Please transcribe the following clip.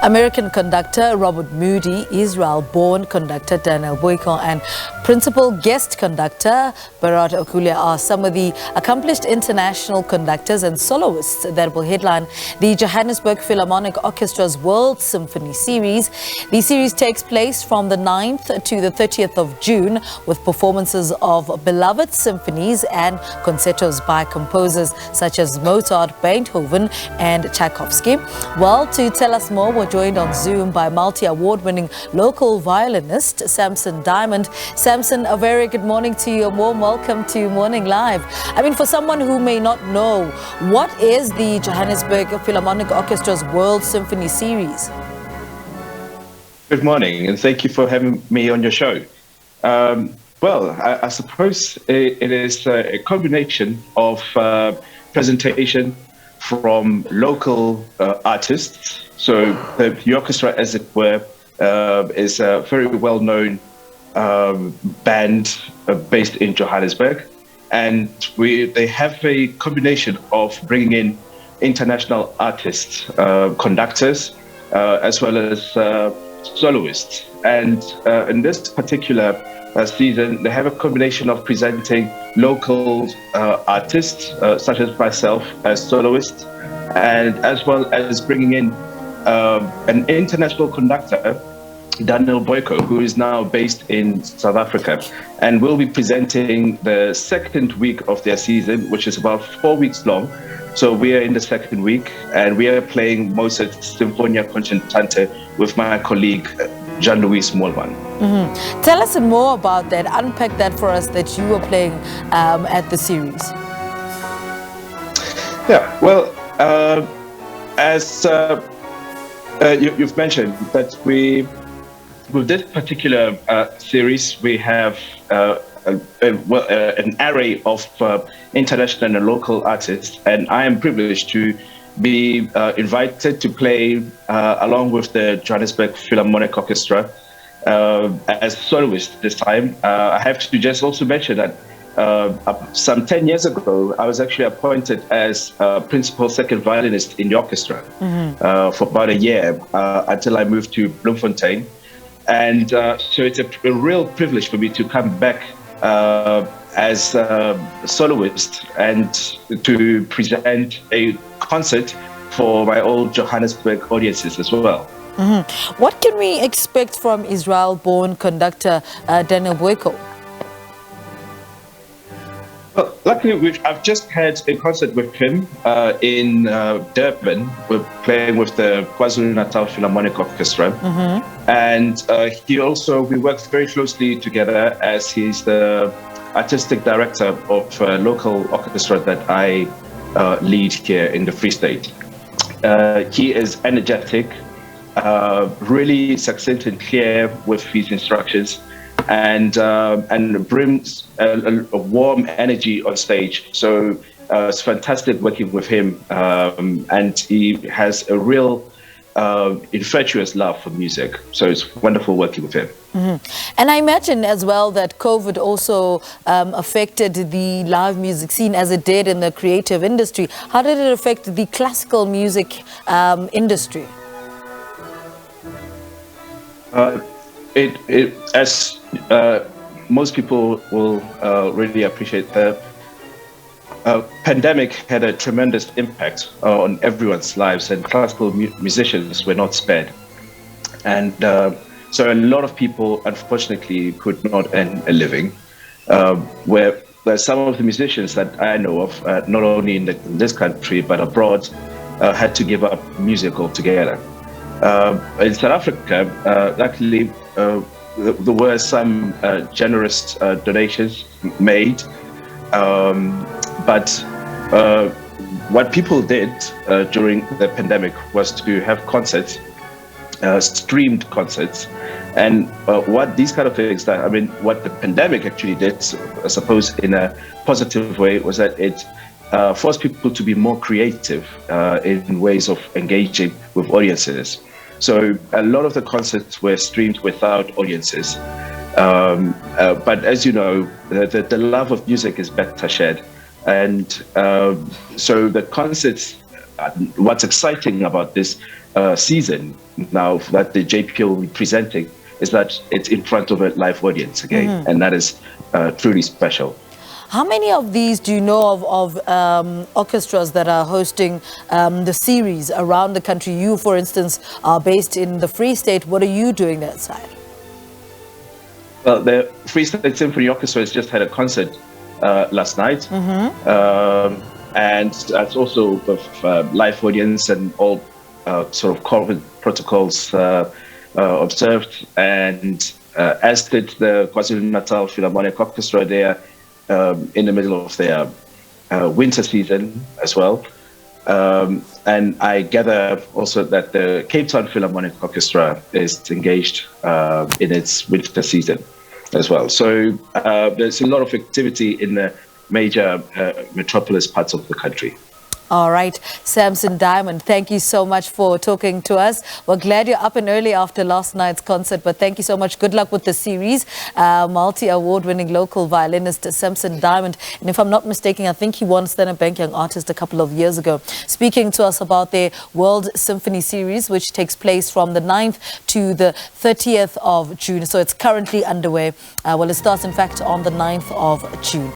American conductor Robert Moody, Israel-born conductor Daniel Boico, and principal guest conductor Bernhard Gueller are some of the accomplished international conductors and soloists that will headline the Johannesburg Philharmonic Orchestra's World Symphony Series. The series takes place from the 9th to the 30th of June with performances of beloved symphonies and concertos by composers such as Mozart, Beethoven and Tchaikovsky. Well, to tell us more, we're joined on Zoom by multi-award-winning local violinist Samson Diamond. Samson, a very good morning to you. A warm welcome to Morning Live. I mean, for someone who may not know, what is the Johannesburg Philharmonic Orchestra's World Symphony Series? Good morning, and thank you for having me on your show. Well, I suppose it is a combination of presentation from local artists. So the orchestra, as it were, is a very well-known band based in Johannesburg, and they have a combination of bringing in international artists, conductors, as well as soloists. And in this particular season, they have a combination of presenting local artists, such as myself as soloist, and as well as bringing in an international conductor, Daniel Boico, who is now based in South Africa, and will be presenting the second week of their season, which is about 4 weeks long. So we are in the second week, and we are playing Mozart's Symphonia Concertante with my colleague, Jean-Louis Molman. Tell us more about that. Unpack that for us, that you were playing at the series. Yeah, well, as you've mentioned, that with this particular series, we have an array of international and local artists, and I am privileged to be invited to play along with the Johannesburg Philharmonic Orchestra as soloist this time. I have to just also mention that some 10 years ago, I was actually appointed as principal second violinist in the orchestra for about a year until I moved to Bloemfontein. And so it's a real privilege for me to come back as a soloist and to present a concert for my old Johannesburg audiences as well. What can we expect from Israel-born conductor Daniel Boico? Well, luckily, I've just had a concert with him in Durban. We're playing with the KwaZulu-Natal Philharmonic Orchestra. And we worked very closely together, as he's the artistic director of a local orchestra that I lead here in the Free State. He is energetic, really succinct and clear with his instructions, and brings a warm energy on stage. So it's fantastic working with him, and he has a real infectious love for music. So it's wonderful working with him. And I imagine as well that COVID also affected the live music scene as it did in the creative industry. How did it affect the classical music industry? As most people will really appreciate, the pandemic had a tremendous impact on everyone's lives, and classical musicians were not spared. And so a lot of people, unfortunately, could not earn a living, where some of the musicians that I know of, not only in this country but abroad, had to give up music altogether. In South Africa, luckily, there were some generous donations made, but what people did during the pandemic was to have concerts, streamed concerts. And what these kind of things what the pandemic actually did, I suppose in a positive way, was that it forced people to be more creative in ways of engaging with audiences. So a lot of the concerts were streamed without audiences. But as you know, the love of music is better shared. And so the concerts what's exciting about this season now that the JPO will be presenting is that it's in front of a live audience again, and that is truly special. How many of these do you know of orchestras that are hosting the series around the country? You, for instance, are based in the Free State. What are you doing that side? Well, the Free State Symphony Orchestra has just had a concert last night, and that's also with live audience and all sort of COVID protocols observed. And as did the KwaZulu-Natal Philharmonic Orchestra, they are in the middle of their winter season as well. And I gather also that the Cape Town Philharmonic Orchestra is engaged in its winter season as well. So there's a lot of activity in the major metropolis parts of the country. All right, Samson Diamond, thank you so much for talking to us. We're glad you're up and early after last night's concert, but thank you so much. Good luck with the series. Multi-award-winning local violinist Samson Diamond. And if I'm not mistaken, I think he won Standard Bank Young Artist a couple of years ago, speaking to us about their World Symphony series, which takes place from the 9th to the 30th of June. So it's currently underway. Well, it starts, in fact, on the 9th of June.